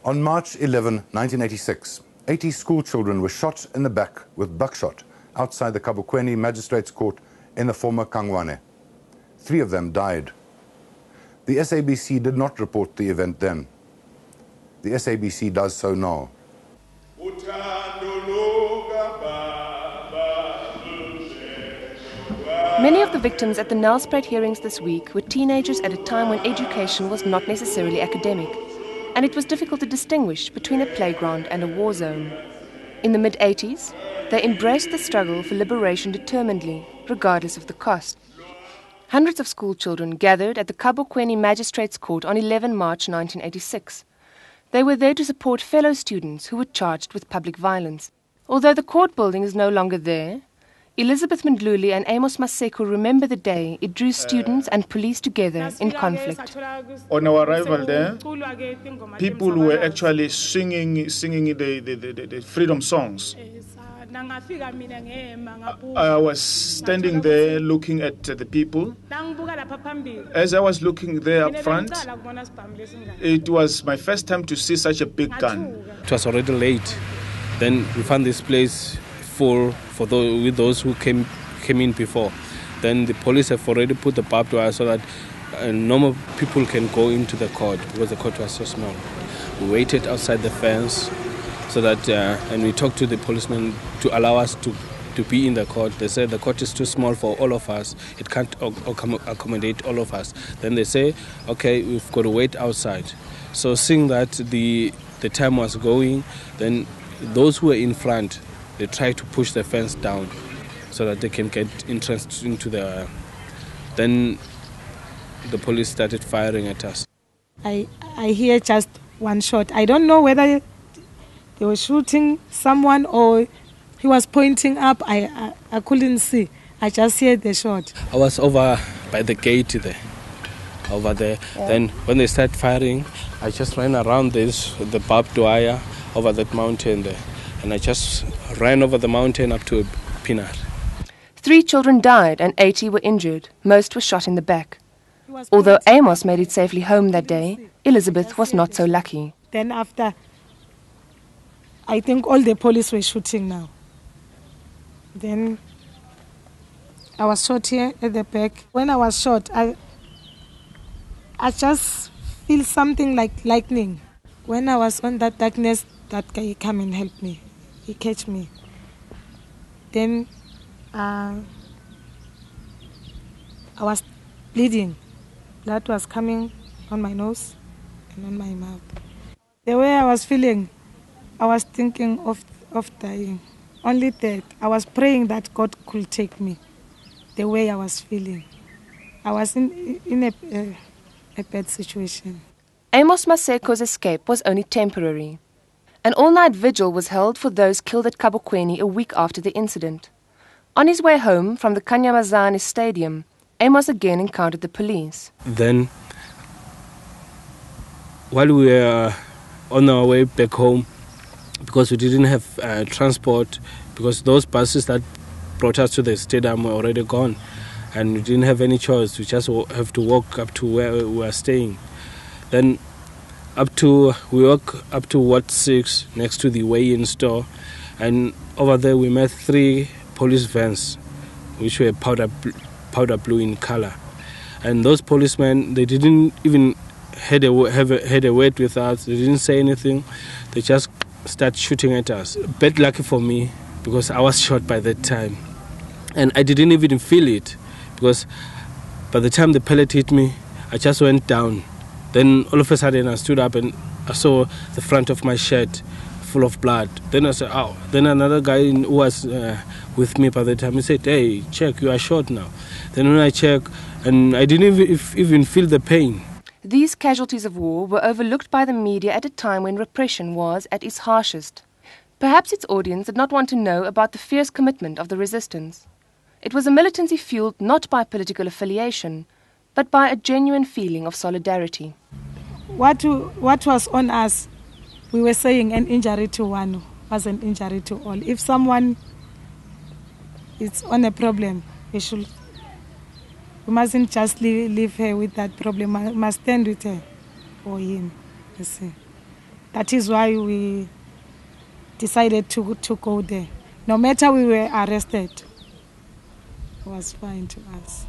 On March 11, 1986, 80 school children were shot in the back with buckshot outside the Kabukweni magistrate's court in the former KaNgwane. 3 of them died. The SABC did not report the event then. The SABC does so now. Many of the victims at the Nelspruit hearings this week were teenagers at a time when education was not necessarily academic, and it was difficult to distinguish between a playground and a war zone. In the mid-80s, they embraced the struggle for liberation determinedly, regardless of the cost. Hundreds of school children gathered at the Kabukweni Magistrate's Court on 11 March 1986. They were there to support fellow students who were charged with public violence. Although the court building is no longer there, Elizabeth Mndluli and Amos Maseko remember the day it drew students and police together in conflict. On our arrival there, people were actually singing the freedom songs. I was standing there looking at the people. As I was looking there up front, it was my first time to see such a big gun. It was already late. Then we found this place full with those who came in before. Then the police have already put the barbed wire so that normal people can go into the court because the court was so small. We waited outside the fence so that, and we talked to the policemen to allow us to be in the court. They said the court is too small for all of us. It can't accommodate all of us. Then they say, okay, we've got to wait outside. So seeing that the time was going, then those who were in front, they tried to push the fence down so that they can get entrance into the... Then the police started firing at us. I hear just one shot. I don't know whether they were shooting someone or he was pointing up. I couldn't see. I just heard the shot. I was over by the gate there, over there. Yeah. Then when they started firing, I just ran around the barbed wire over that mountain there. And I just ran over the mountain up to a pinard. 3 children died and 80 were injured. Most were shot in the back. Although Amos made it safely home that day, Elizabeth was not so lucky. Then after, I think all the police were shooting now. Then I was shot here at the back. When I was shot, I just feel something like lightning. When I was on that darkness, that guy came and helped me. He catch me. Then I was bleeding. Blood was coming on my nose and on my mouth. The way I was feeling, I was thinking of dying. Only that I was praying that God could take me. The way I was feeling, I was in a bad situation. Amos Maseko's escape was only temporary. An all-night vigil was held for those killed at Kabukweni a week after the incident. On his way home from the Kanyamazane Stadium, Amos again encountered the police. Then, while we were on our way back home, because we didn't have transport, because those buses that brought us to the stadium were already gone, and we didn't have any choice. We just have to walk up to where we were staying. Then we walk up to Ward 6 next to the weigh-in store, and over there we met 3 police vans which were powder blue in color. And those policemen, they didn't even had a word with us. They didn't say anything. They just started shooting at us. Bad lucky for me because I was shot by that time, and I didn't even feel it because by the time the pellet hit me, I just went down. Then all of a sudden I stood up and I saw the front of my shirt full of blood. Then I said, "Ow!" Then another guy who was with me by the time, he said, "Hey, check, you are shot now." Then when I checked, and I didn't even feel the pain. These casualties of war were overlooked by the media at a time when repression was at its harshest. Perhaps its audience did not want to know about the fierce commitment of the resistance. It was a militancy fueled not by political affiliation, but by a genuine feeling of solidarity. What was on us, we were saying an injury to one was an injury to all. If someone is on a problem, we mustn't just leave her with that problem. We must stand with her or him. You see. That is why we decided to go there. No matter we were arrested, it was fine to us.